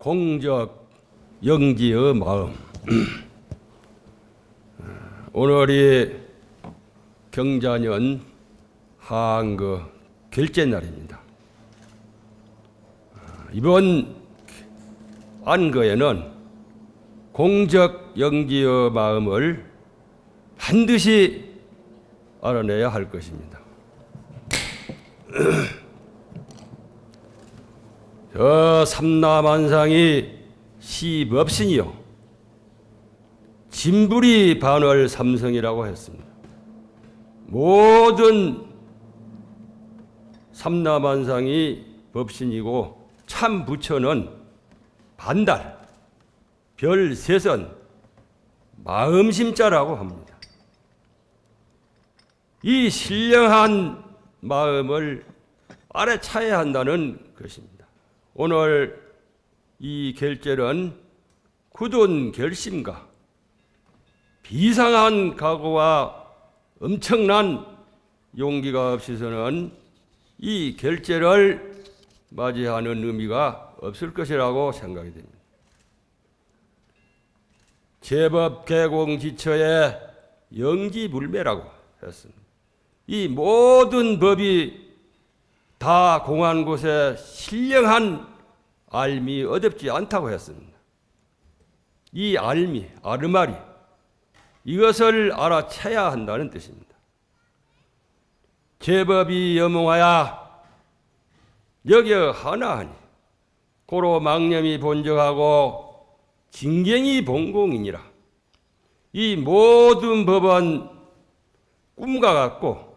공적 영지의 마음. 오늘이 경자년 한거 결제 날입니다. 이번 안거에는 공적 영지의 마음을 반드시 알아내야 할 것입니다. 저 삼라만상이 시법신이요 진불이 반월 삼성이라고 했습니다. 모든 삼라만상이 법신이고 참 부처는 반달, 별세선, 마음심자라고 합니다. 이 신령한 마음을 알아차야 한다는 것입니다. 오늘 이 결제는 굳은 결심과 비상한 각오와 엄청난 용기가 없이서는 이 결제를 맞이하는 의미가 없을 것이라고 생각이 됩니다. 제법 개공지처의 영지불매라고 했습니다. 이 모든 법이 다 공한 곳에 신령한 알미 어렵지 않다고 했습니다. 이 알미, 아르마리 이것을 알아채야 한다는 뜻입니다. 제법이 여몽하야 여겨 하나하니 고로 망념이 본적하고 진경이 본공이니라. 이 모든 법은 꿈과 같고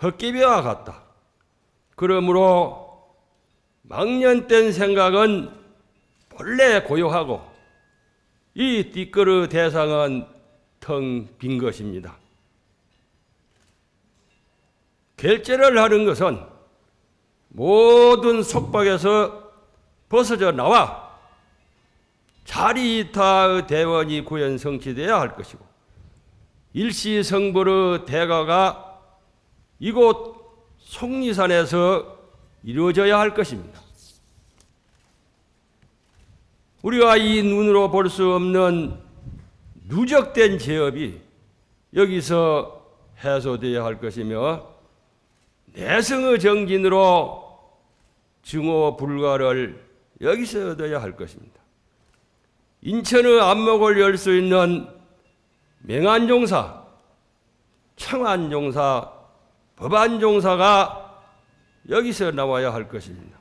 헛개비와 같다. 그러므로 망년된 생각은 본래 고요하고 이 띠끄르 대상은 텅 빈 것입니다. 결제를 하는 것은 모든 속박에서 벗어져 나와 자리이타의 대원이 구현 성취되어야 할 것이고 일시성불의 대가가 이곳 속리산에서 이루어져야 할 것입니다. 우리가 이 눈으로 볼 수 없는 누적된 제업이 여기서 해소되어야 할 것이며 내성의 정진으로 증오 불가를 여기서 얻어야 할 것입니다. 인천의 안목을 열 수 있는 명안종사, 청안종사, 법안종사가 여기서 나와야 할 것입니다.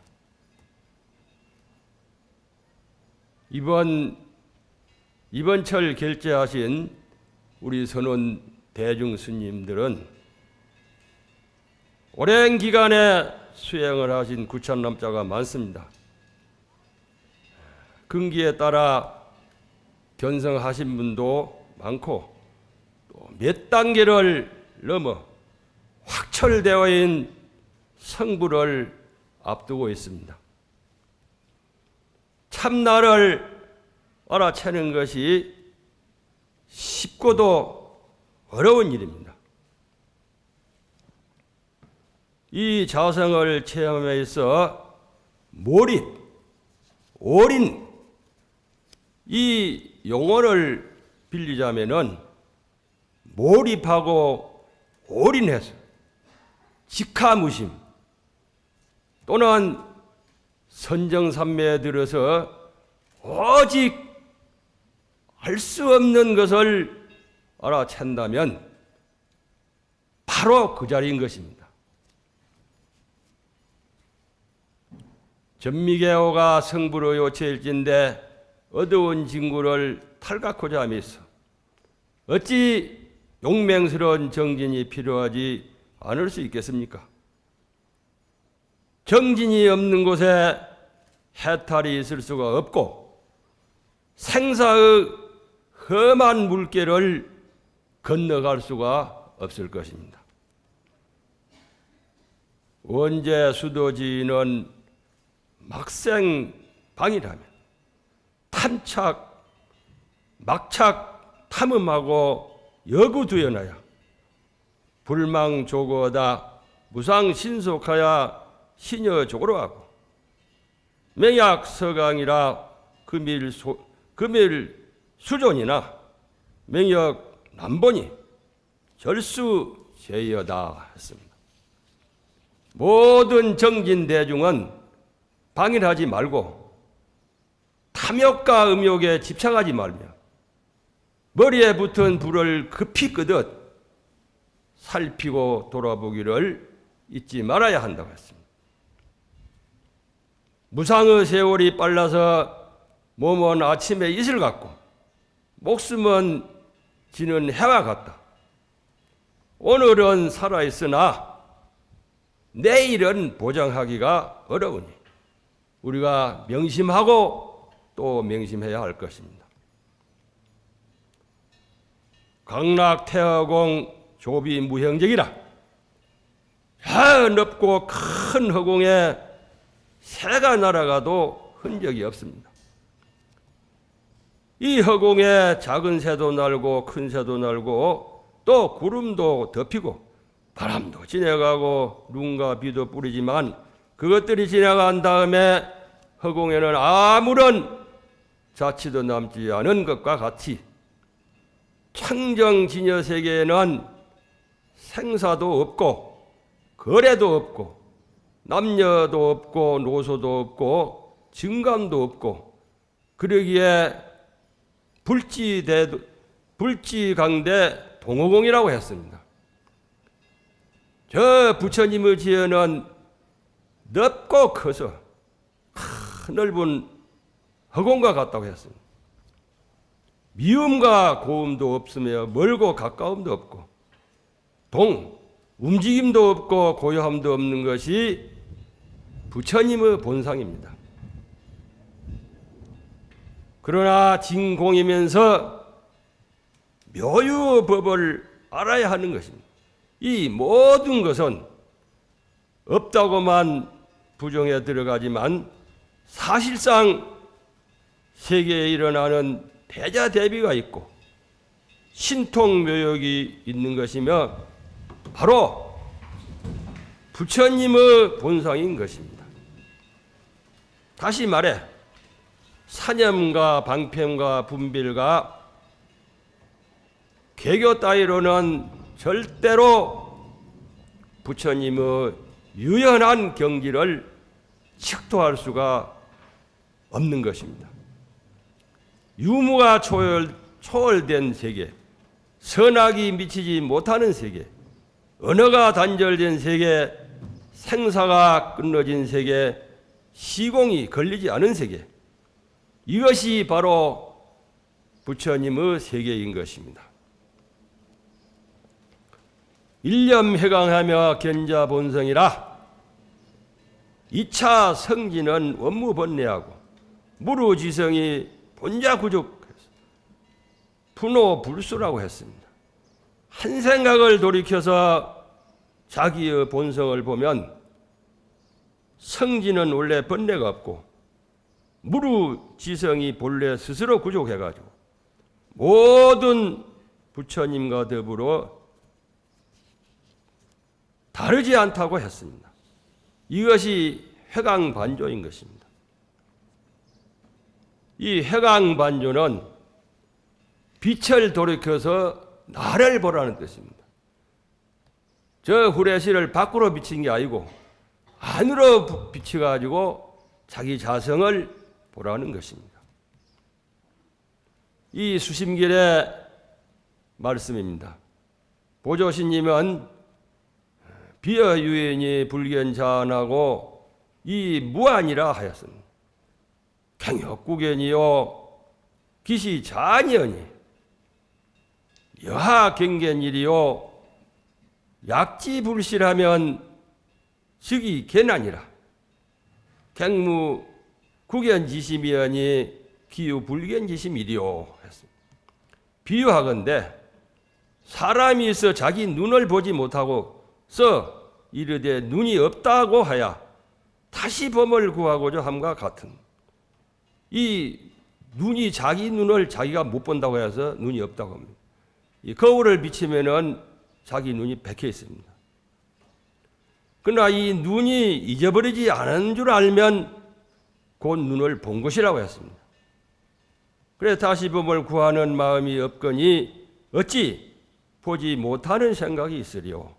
이번 철 결제하신 우리 선원 대중 스님들은 오랜 기간에 수행을 하신 구천남자가 많습니다. 근기에 따라 견성하신 분도 많고 또 몇 단계를 넘어 확철되어 있는 성불을 앞두고 있습니다. 참나를 알아채는 것이 쉽고도 어려운 일입니다. 이 자성을 체험에 있어 몰입, 올인 이 용어를 빌리자면은 몰입하고 올인해서 직하무심 또는 선정삼매에 들어서 오직 알 수 없는 것을 알아챈다면 바로 그 자리인 것입니다. 전미계호가 성불의 요체일진데 어두운 진구를 탈각하자 하면서 어찌 용맹스러운 정진이 필요하지 않을 수 있겠습니까? 정진이 없는 곳에 해탈이 있을 수가 없고 생사의 험한 물결을 건너갈 수가 없을 것입니다. 원제 수도지는 막생방이라면 탐착, 막착, 탐험하고 여구두연하여 불망조거하다 무상신속하여 신여조로하고 맹약서강이라 금일 수존이나 명역 남본이 절수제여다 했습니다. 모든 정진 대중은 방일하지 말고 탐욕과 음욕에 집착하지 말며 머리에 붙은 불을 급히 끄듯 살피고 돌아보기를 잊지 말아야 한다고 했습니다. 무상의 세월이 빨라서 몸은 아침에 이슬 같고 목숨은 지는 해와 같다. 오늘은 살아있으나 내일은 보장하기가 어려우니 우리가 명심하고 또 명심해야 할 것입니다. 강락태허공 조비 무형적이라. 넓고 큰 허공에 새가 날아가도 흔적이 없습니다. 이 허공에 작은 새도 날고 큰 새도 날고 또 구름도 덮이고 바람도 지나가고 눈과 비도 뿌리지만 그것들이 지나간 다음에 허공에는 아무런 자취도 남지 않은 것과 같이 창정진여 세계에는 생사도 없고 거래도 없고 남녀도 없고 노소도 없고 증감도 없고 그러기에 불지강대 동호공이라고 했습니다. 저 부처님의 지혜는 넓고 커서 넓은 허공과 같다고 했습니다. 미움과 고음도 없으며 멀고 가까움도 없고 움직임도 없고 고요함도 없는 것이 부처님의 본상입니다. 그러나 진공이면서 묘유의 법을 알아야 하는 것입니다. 이 모든 것은 없다고만 부정해 들어가지만 사실상 세계에 일어나는 대자대비가 있고 신통묘역이 있는 것이며 바로 부처님의 본상인 것입니다. 다시 말해 사념과 방편과 분별과 개교 따위로는 절대로 부처님의 유연한 경지를 척도할 수가 없는 것입니다. 유무가 초월된 세계, 선악이 미치지 못하는 세계, 언어가 단절된 세계, 생사가 끊어진 세계, 시공이 걸리지 않은 세계, 이것이 바로 부처님의 세계인 것입니다. 일념회강하며 견자본성이라. 2차 성진은 원무번뇌하고 무루지성이 본자구죽 분호불수라고 했습니다. 한 생각을 돌이켜서 자기의 본성을 보면 성진은 원래 번뇌가 없고 무루지성이 본래 스스로 구족해가지고 모든 부처님과 더불어 다르지 않다고 했습니다. 이것이 회강반조인 것입니다. 이 회강반조는 빛을 돌이켜서 나를 보라는 뜻입니다. 저 후레쉬를 밖으로 비친 게 아니고 안으로 비춰가지고 자기 자성을 보라는 것입니다. 이 수심길의 말씀입니다. 보조신님은 비어유인이 불견자안하고 이 무안이라 하였습니다. 갱역구견이요 기시자니언이 여하경견일이요 약지불실하면 즉이 개난이라. 갱무 구견지심이언이 기유불견지심이리요 했습니다. 비유하건대 사람이 있어 자기 눈을 보지 못하고 써 이르되 눈이 없다고 하야 다시 범을 구하고자 함과 같은, 이 눈이 자기 눈을 자기가 못 본다고 해서 눈이 없다고 합니다. 이 거울을 비치면은 자기 눈이 박혀 있습니다. 그러나 이 눈이 잊어버리지 않은 줄 알면 곧 눈을 본 것이라고 했습니다. 그래 다시 봄을 구하는 마음이 없거니 어찌 보지 못하는 생각이 있으리요.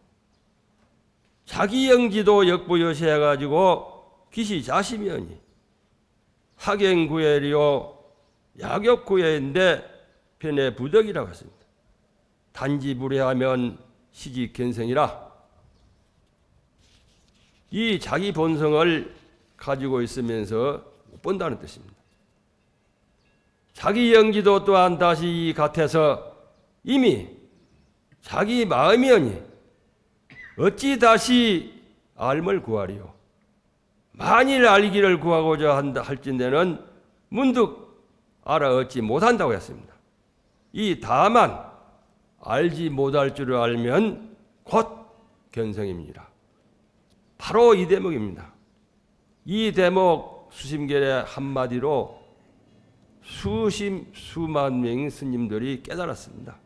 자기 영지도 역부여시해가지고 기시 자심이오니 학행구엘이요 약역구엘인데 편의 부덕이라고 했습니다. 단지 무례하면 시직견성이라. 이 자기 본성을 가지고 있으면서 못 본다는 뜻입니다. 자기 영지도 또한 다시 같아서 이미 자기 마음이오니 어찌 다시 알을 구하리요. 만일 알기를 구하고자 한다 할진대는 문득 알아 얻지 못한다고 했습니다. 이 다만 알지 못할 줄을 알면 곧 견성입니다. 바로 이 대목입니다. 이 대목 수심결의 한마디로 수만 명의 스님들이 깨달았습니다.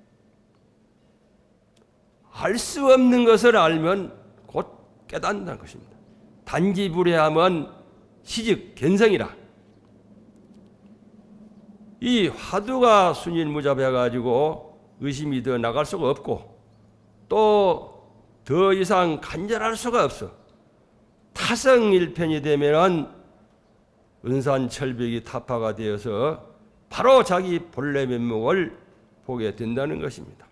알 수 없는 것을 알면 곧 깨닫는다는 것입니다. 단지 불해하면 시즉 견성이라. 이 화두가 순일무잡해가지고 의심이 더 나갈 수가 없고 또 더 이상 간절할 수가 없어. 타성일편이 되면은 은산철벽이 타파가 되어서 바로 자기 본래 면목을 보게 된다는 것입니다.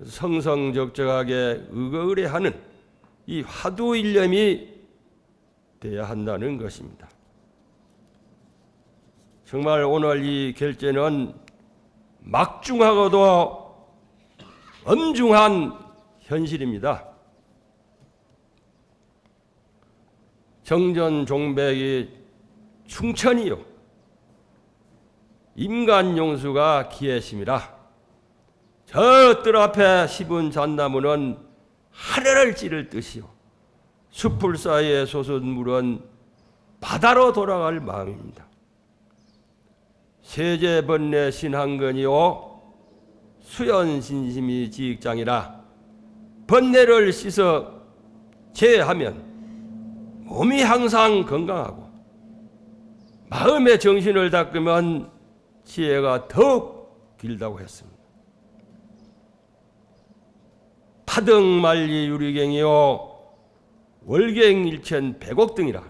성성적적하게 의거의례하는 이 화두 일념이 되어야 한다는 것입니다. 정말 오늘 이 결제는 막중하고도 엄중한 현실입니다. 정전종백이 충천이요 임간용수가 기해심이라. 저 뜰 앞에 십은 잣나무는 하늘을 찌를 듯이요 숲풀 사이에 솟은 물은 바다로 돌아갈 마음입니다. 세제번뇌 신한건이요 수연신심이 지익장이라. 번뇌를 씻어 제하면 몸이 항상 건강하고 마음의 정신을 닦으면 지혜가 더욱 길다고 했습니다. 파등만리 유리갱이요 월갱일천 백옥 등이라.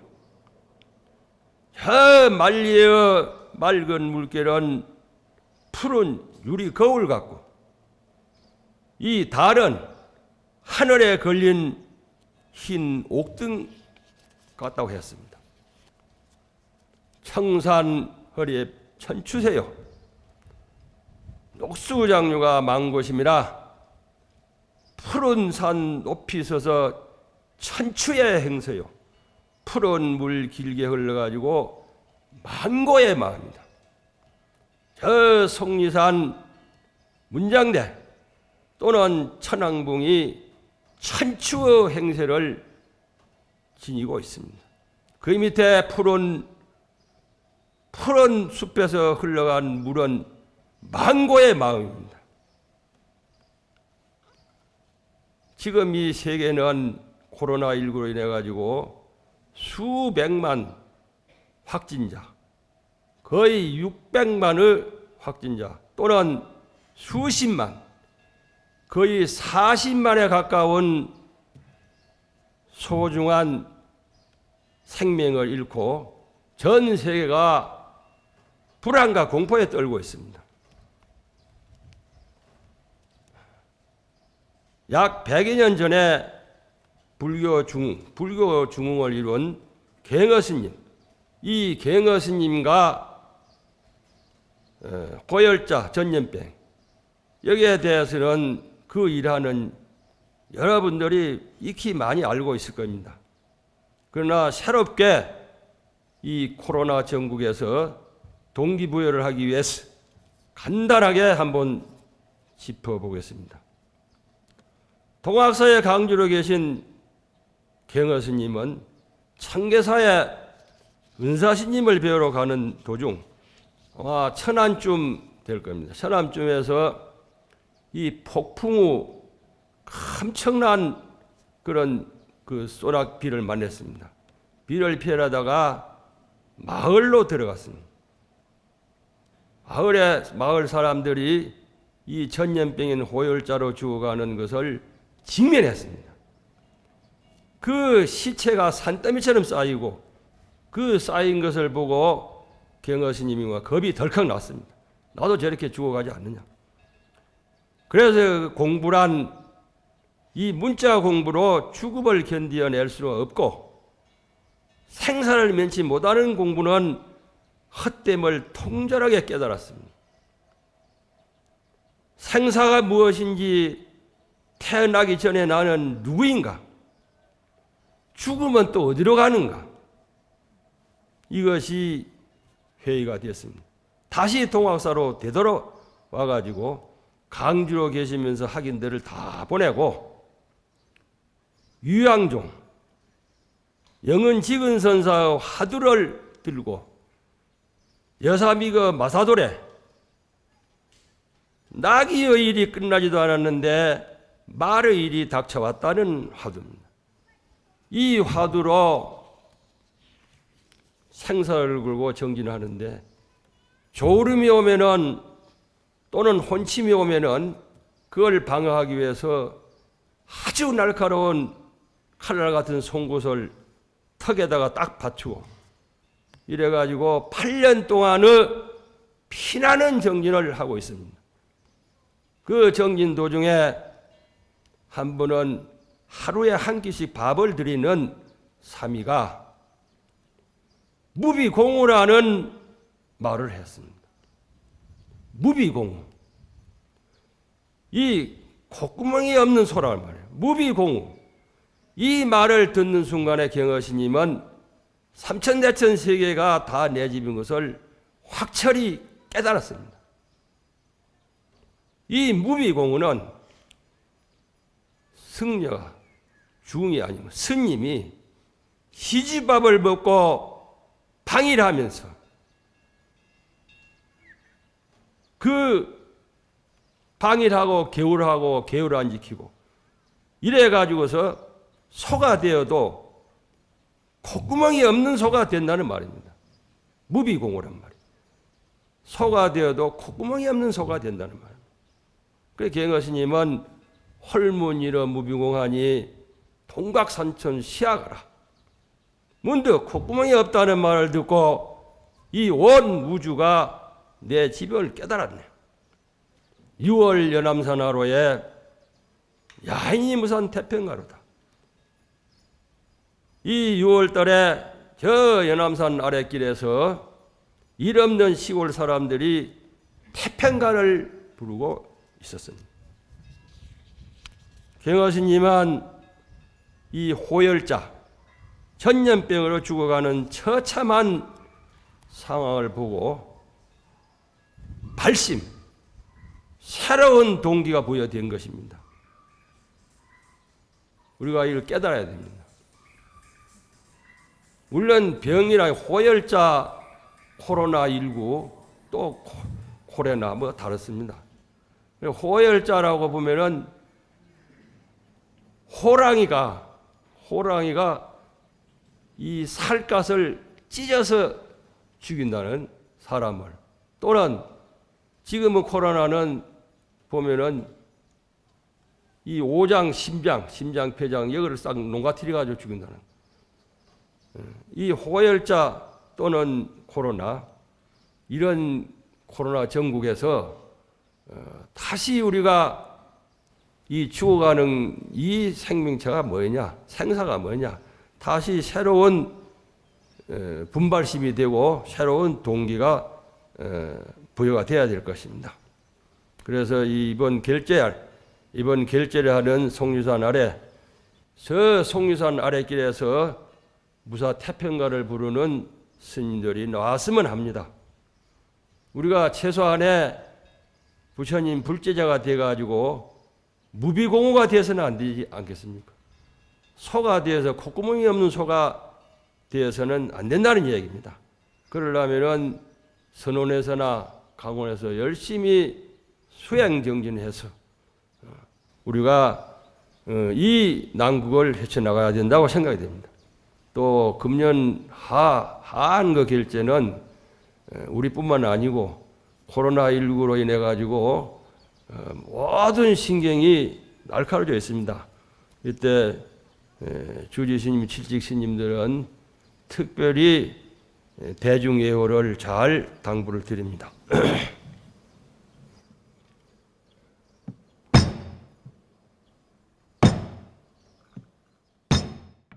저 만리의 맑은 물결은 푸른 유리 거울 같고 이 달은 하늘에 걸린 흰 옥등 같다고 했습니다. 청산 허리에 천추세요 녹수장류가 망고심이라. 푸른 산 높이 서서 천추의 행서요 푸른 물 길게 흘러가지고 만고의 마음입니다. 저 속리산 문장대 또는 천왕봉이 천추의 행세를 지니고 있습니다. 그 밑에 푸른 숲에서 흘러간 물은 만고의 마음입니다. 지금 이 세계는 코로나19로 인해 가지고 수백만 확진자, 거의 600만의 확진자 또는 수십만, 거의 40만에 가까운 소중한 생명을 잃고 전 세계가 불안과 공포에 떨고 있습니다. 약 100여 년 전에 불교 중흥을 이룬 갱어스님, 이 갱어스님과 고열자 전염병 여기에 대해서는 그 일하는 여러분들이 익히 많이 알고 있을 겁니다. 그러나 새롭게 이 코로나 전국에서 동기부여를 하기 위해서 간단하게 한번 짚어보겠습니다. 동학사에 강주로 계신 갱어스님은 청계사에 은사스님을 배우러 가는 도중 아마 천안쯤 될 겁니다. 천안쯤에서 이 폭풍 후 엄청난 그런 그 소낙비를 만났습니다. 비를 피하다가 마을로 들어갔습니다. 마을 사람들이 이 전염병인 호열자로 죽어가는 것을 직면했습니다. 그 시체가 산더미처럼 쌓이고 그 쌓인 것을 보고 경허스님과 겁이 덜컥 났습니다. 나도 저렇게 죽어가지 않느냐. 그래서 공부란 이 문자 공부로 죽음을 견디어낼 수는 없고 생사를 면치 못하는 공부는 헛됨을 통절하게 깨달았습니다. 생사가 무엇인지 태어나기 전에 나는 누구인가? 죽으면 또 어디로 가는가? 이것이 회의가 되었습니다. 다시 동학사로 되돌아와가지고 강주로 계시면서 학인들을 다 보내고 유양종, 영은직은선사의 화두를 들고 여사미거 마사도래 나귀의 일이 끝나지도 않았는데 말의 일이 닥쳐왔다는 화두입니다. 이 화두로 생사를 걸고 정진하는데 졸음이 오면은 또는 혼침이 오면은 그걸 방어하기 위해서 아주 날카로운 칼날 같은 송곳을 턱에다가 딱 받치고 이래가지고 8년 동안의 피나는 정진을 하고 있습니다. 그 정진 도중에 한 번은 하루에 한 끼씩 밥을 드리는 사미가 무비공우라는 말을 했습니다. 무비공우. 이 콧구멍이 없는 소라는 말이에요. 무비공우. 이 말을 듣는 순간에 경허스님은 삼천대천 세계가 다 내 집인 것을 확철히 깨달았습니다. 이 무비공우는 승려가 중이 아니면 스님이 시집밥을 먹고 방일하면서 그 방일하고 개울을 안 지키고 이래 가지고서 소가 되어도 콧구멍이 없는 소가 된다는 말입니다. 무비공우란 말이에요. 소가 되어도 콧구멍이 없는 소가 된다는 말입니다. 그래서 경허스님은 헐문이러 무비공하니 동각산천 시야가라. 문득 콧구멍이 없다는 말을 듣고 이 온 우주가 내 집을 깨달았네요. 6월 연암산하로에 야인이 무산 태평가로다. 이 6월달에 저 연암산 아랫길에서 일 없는 시골 사람들이 태평가를 부르고 있었습니다. 경허스님은 이 호열자, 전염병으로 죽어가는 처참한 상황을 보고 발심, 새로운 동기가 부여된 것입니다. 우리가 이걸 깨달아야 됩니다. 물론 병이나 호열자, 코로나19, 또 코레나 뭐 다릅니다. 호열자라고 보면은 호랑이가 이 살갗을 찢어서 죽인다는 사람을, 또는 지금은 코로나는 보면은 이 오장, 심장, 폐장 여기를 싹 농가티리 가지고 죽인다는 이 호열자 또는 코로나, 이런 코로나 전국에서 다시 우리가 이 죽어가는 이 생명체가 뭐냐, 생사가 뭐냐, 다시 새로운 분발심이 되고 새로운 동기가 부여가 돼야 될 것입니다. 그래서 이번 결제를 하는 송유산 아래, 저 송유산 아랫길에서 무사 태평가를 부르는 스님들이 나왔으면 합니다. 우리가 최소한의 부처님 불제자가 돼가지고 무비공우가 되어서는 안 되지 않겠습니까? 소가 되어서 콧구멍이 없는 소가 되어서는 안 된다는 얘기입니다. 그러려면은 선원에서나 강원에서 열심히 수행정진해서 우리가 이 난국을 헤쳐나가야 된다고 생각이 됩니다. 또 금년 하한 그 결제는 우리뿐만 아니고 코로나19로 인해 가지고 모든 신경이 날카로워져 있습니다. 이때 주지 스님, 칠직 스님들은 특별히 대중 예호를 잘 당부를 드립니다.